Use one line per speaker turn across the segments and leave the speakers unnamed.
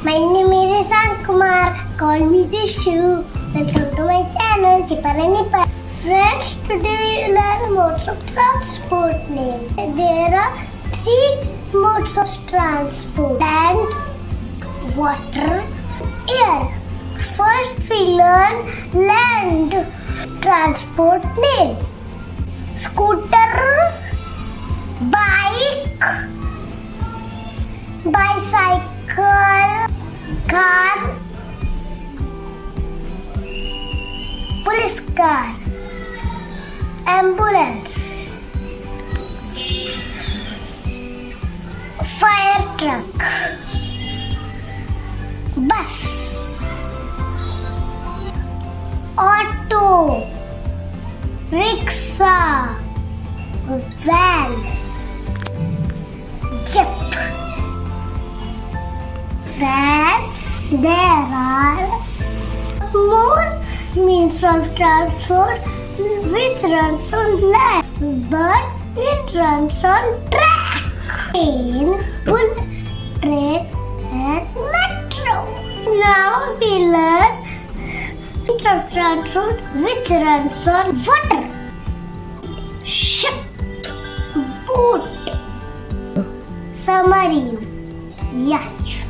My name is Isan Kumar. Call me Dishu. Welcome to my channel, Chipper and Nipper. Friends, today we will learn modes of transport name. There are 3 modes of transport: land, water, air. First, we learn land transport name: scooter, bike, bicycle, car, police car, ambulance, fire truck, bus, auto, rickshaw, van, jeep. Friends, there are more means of transport which runs on land, but it runs on track. Train, bullet train, and metro. Now we learn means of transport which runs on water: ship, boat, submarine, yacht.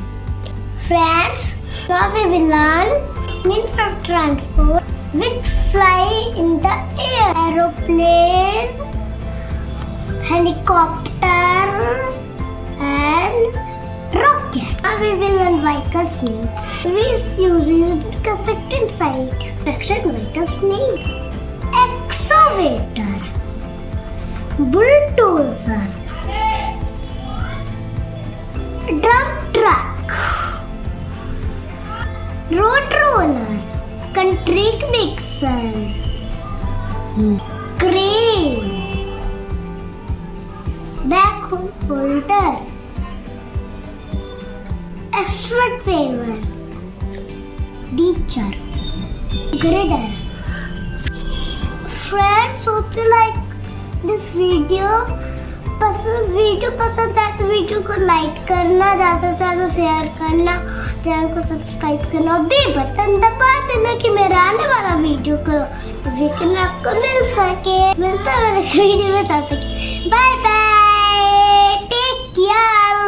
Friends, now we will learn means of transport which fly in the air: aeroplane, helicopter, and rocket. Now we will learn vehicles name. We use the cassette inside. Section vehicles name: excavator, bulldozer, dump truck, road roller, country mixer, crane, backhoe holder, asphalt paver, ditcher, grader. Friends, hope you like this video. पसंद है तो video को like करना, ज़्यादा से ज़्यादा share करना, channel को सब्सक्राइब करना और बेल बटन दबा देना कि मेरा आने वाला वीडियो को नोटिफिकेशन आपको मिल सके। मिलता है नेक्स्ट वीडियो में, तब तक बाय बाय, टेक केयर।